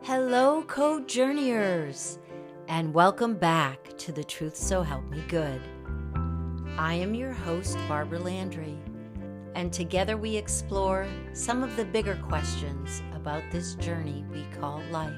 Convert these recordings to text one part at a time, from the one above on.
Hello, Code Journeyers, and welcome back to The Truth So Help Me Good. I am your host, Barbara Landry, and together we explore some of the bigger questions about this journey we call life,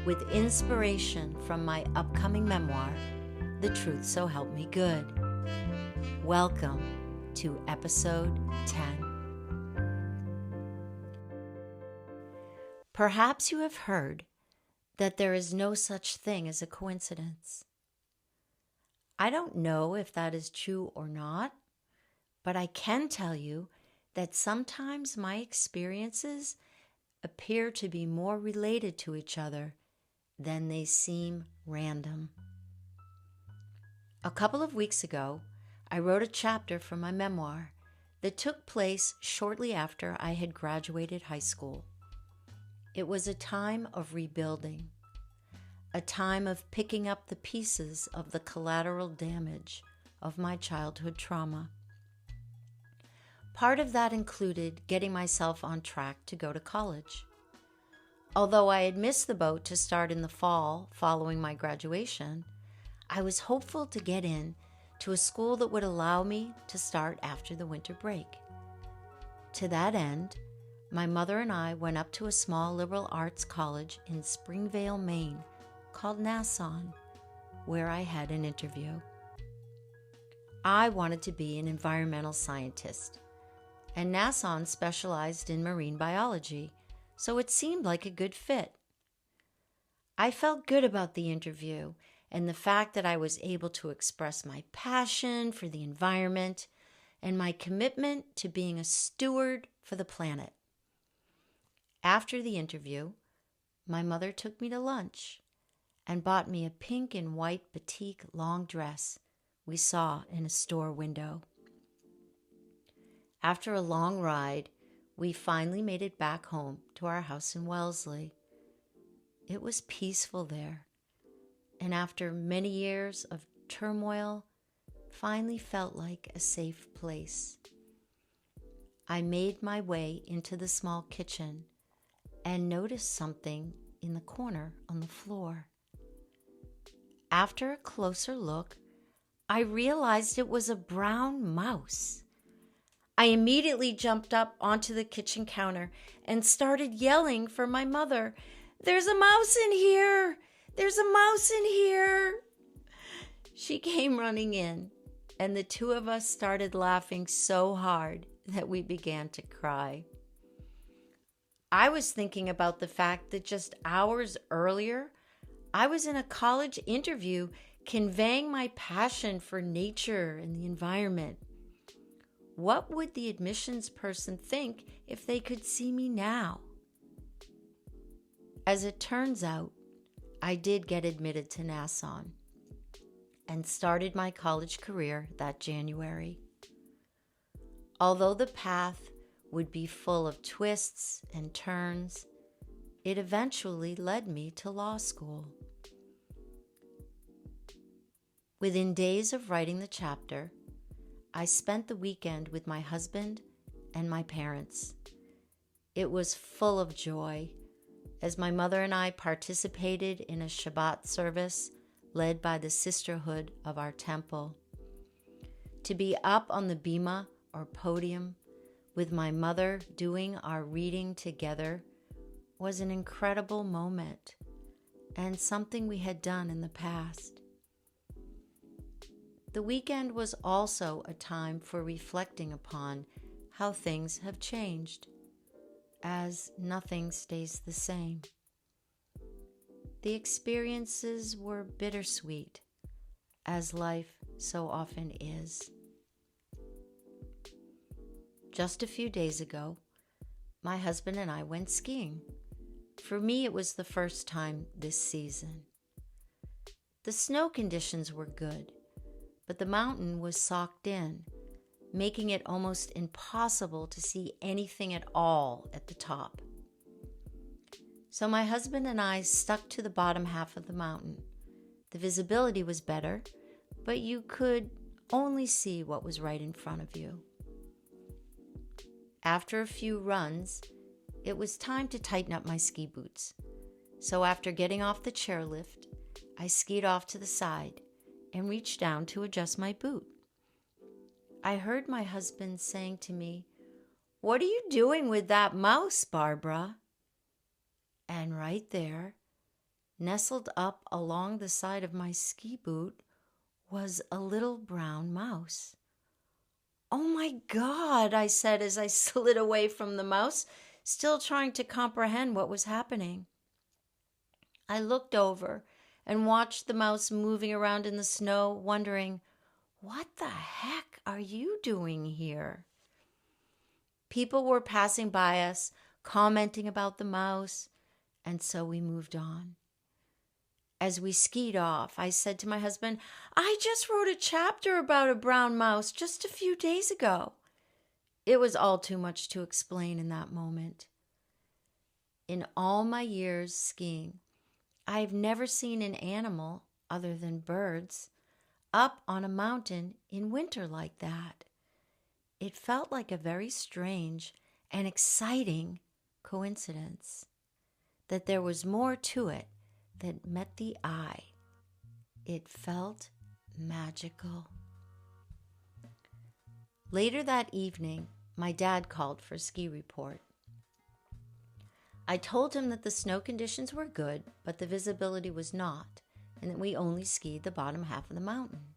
with inspiration from my upcoming memoir, The Truth So Help Me Good. Welcome to episode 10. Perhaps you have heard that there is no such thing as a coincidence. I don't know if that is true or not, but I can tell you that sometimes my experiences appear to be more related to each other than they seem random. A couple of weeks ago, I wrote a chapter from my memoir that took place shortly after I had graduated high school. It was a time of rebuilding, a time of picking up the pieces of the collateral damage of my childhood trauma. Part of that included getting myself on track to go to college. Although I had missed the boat to start in the fall following my graduation, I was hopeful to get in to a school that would allow me to start after the winter break. To that end, my mother and I went up to a small liberal arts college in Springvale, Maine, called Nassau, where I had an interview. I wanted to be an environmental scientist, and Nassau specialized in marine biology, so it seemed like a good fit. I felt good about the interview and the fact that I was able to express my passion for the environment and my commitment to being a steward for the planet. After the interview, my mother took me to lunch and bought me a pink and white batik long dress we saw in a store window. After a long ride, we finally made it back home to our house in Wellesley. It was peaceful there, and after many years of turmoil, finally felt like a safe place. I made my way into the small kitchen and noticed something in the corner on the floor. After a closer look, I realized it was a brown mouse. I immediately jumped up onto the kitchen counter and started yelling for my mother, "There's a mouse in here! There's a mouse in here!" She came running in, and the two of us started laughing so hard that we began to cry. I was thinking about the fact that just hours earlier, I was in a college interview conveying my passion for nature and the environment. What would the admissions person think if they could see me now? As it turns out, I did get admitted to Nassau and started my college career that January. Although the path would be full of twists and turns, it eventually led me to law school. Within days of writing the chapter, I spent the weekend with my husband and my parents. It was full of joy as my mother and I participated in a Shabbat service led by the sisterhood of our temple. To be up on the bima or podium with my mother doing our reading together was an incredible moment and something we had done in the past. The weekend was also a time for reflecting upon how things have changed, as nothing stays the same. The experiences were bittersweet, as life so often is. Just a few days ago, my husband and I went skiing. For me, it was the first time this season. The snow conditions were good, but the mountain was socked in, making it almost impossible to see anything at all at the top. So my husband and I stuck to the bottom half of the mountain. The visibility was better, but you could only see what was right in front of you. After a few runs, it was time to tighten up my ski boots. So after getting off the chairlift, I skied off to the side and reached down to adjust my boot. I heard my husband saying to me, "What are you doing with that mouse, Barbara?" And right there, nestled up along the side of my ski boot, was a little brown mouse. "Oh my God," I said as I slid away from the mouse, still trying to comprehend what was happening. I looked over and watched the mouse moving around in the snow, wondering, what the heck are you doing here? People were passing by us, commenting about the mouse, and so we moved on. As we skied off, I said to my husband, "I just wrote a chapter about a brown mouse just a few days ago." It was all too much to explain in that moment. In all my years skiing, I've never seen an animal, other than birds, up on a mountain in winter like that. It felt like a very strange and exciting coincidence, that there was more to it that met the eye. It felt magical. Later that evening, my dad called for a ski report. I told him that the snow conditions were good, but the visibility was not, and that we only skied the bottom half of the mountain.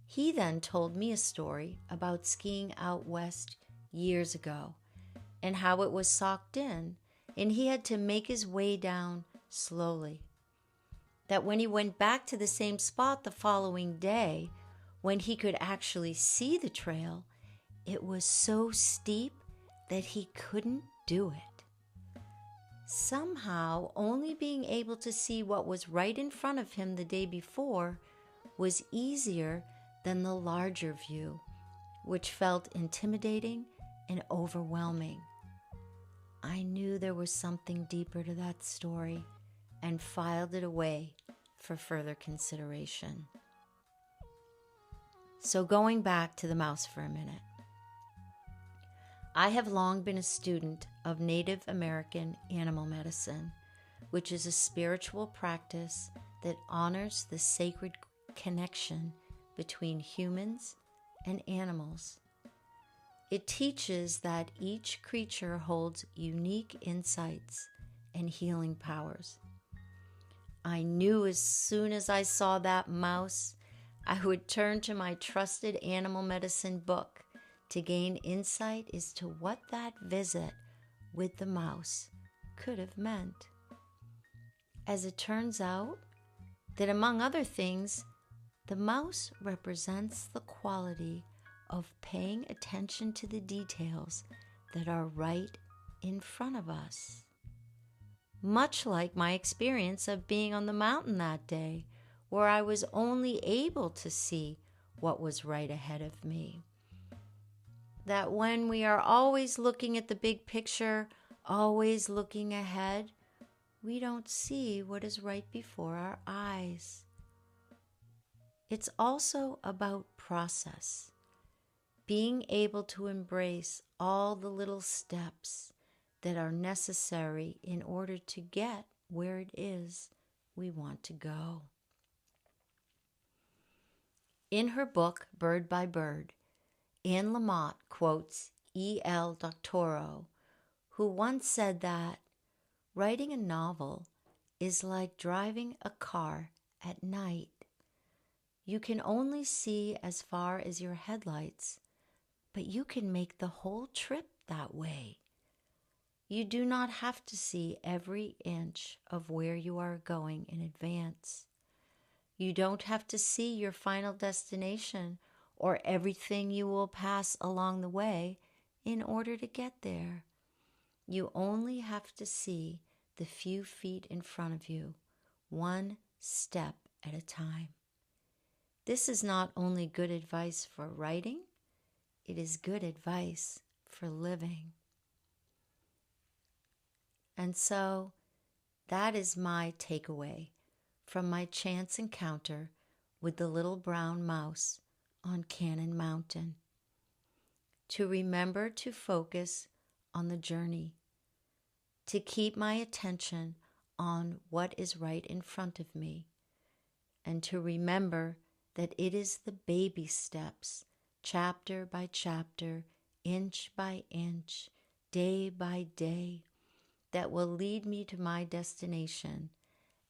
He then told me a story about skiing out west years ago and how it was socked in, and he had to make his way down slowly. That when he went back to the same spot the following day, when he could actually see the trail, it was so steep that he couldn't do it. Somehow, only being able to see what was right in front of him the day before was easier than the larger view, which felt intimidating and overwhelming. I knew there was something deeper to that story and filed it away for further consideration. So going back to the mouse for a minute. I have long been a student of Native American animal medicine, which is a spiritual practice that honors the sacred connection between humans and animals. It teaches that each creature holds unique insights and healing powers. I knew as soon as I saw that mouse, I would turn to my trusted animal medicine book to gain insight as to what that visit with the mouse could have meant. As it turns out, that among other things, the mouse represents the quality of paying attention to the details that are right in front of us. Much like my experience of being on the mountain that day, where I was only able to see what was right ahead of me. That when we are always looking at the big picture, always looking ahead, we don't see what is right before our eyes. It's also about process, being able to embrace all the little steps that are necessary in order to get where it is we want to go. In her book, Bird by Bird, Anne Lamott quotes E.L. Doctorow, who once said that writing a novel is like driving a car at night. You can only see as far as your headlights, but you can make the whole trip that way. You do not have to see every inch of where you are going in advance. You don't have to see your final destination or everything you will pass along the way in order to get there. You only have to see the few feet in front of you, one step at a time. This is not only good advice for writing, it is good advice for living. And so that is my takeaway from my chance encounter with the little brown mouse on Cannon Mountain. To remember to focus on the journey, to keep my attention on what is right in front of me, and to remember that it is the baby steps, chapter by chapter, inch by inch, day by day, that will lead me to my destination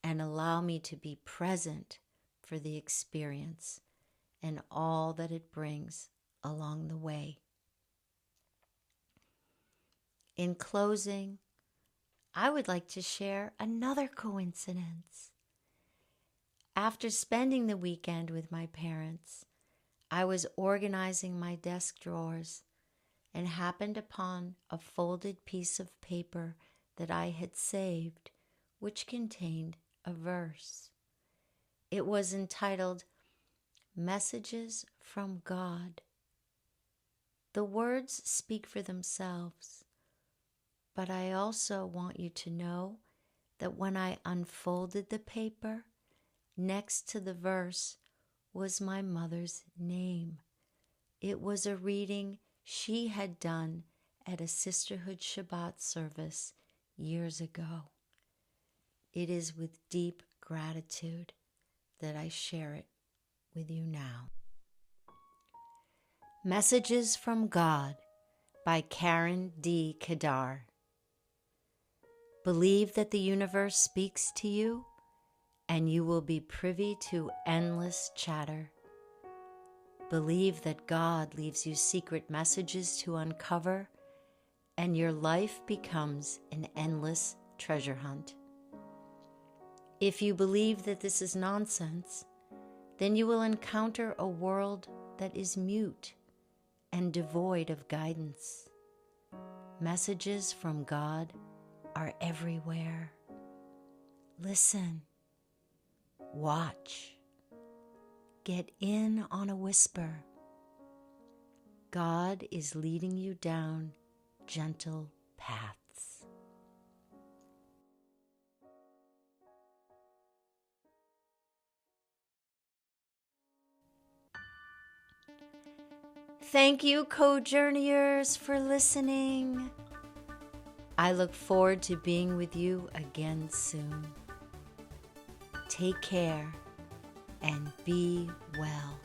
and allow me to be present for the experience and all that it brings along the way. In closing, I would like to share another coincidence. After spending the weekend with my parents, I was organizing my desk drawers and happened upon a folded piece of paper that I had saved, which contained a verse. It was entitled, "Messages from God." The words speak for themselves, but I also want you to know that when I unfolded the paper, next to the verse was my mother's name. It was a reading she had done at a Sisterhood Shabbat service years ago. It is with deep gratitude that I share it with you now. Messages from God by Karen D. Kadar. Believe that the universe speaks to you, and you will be privy to endless chatter. Believe that God leaves you secret messages to uncover, and your life becomes an endless treasure hunt. If you believe that this is nonsense, then you will encounter a world that is mute and devoid of guidance. Messages from God are everywhere. Listen, watch, get in on a whisper. God is leading you down gentle paths. Thank you, co-journeyers, for listening. I look forward to being with you again soon. Take care and be well.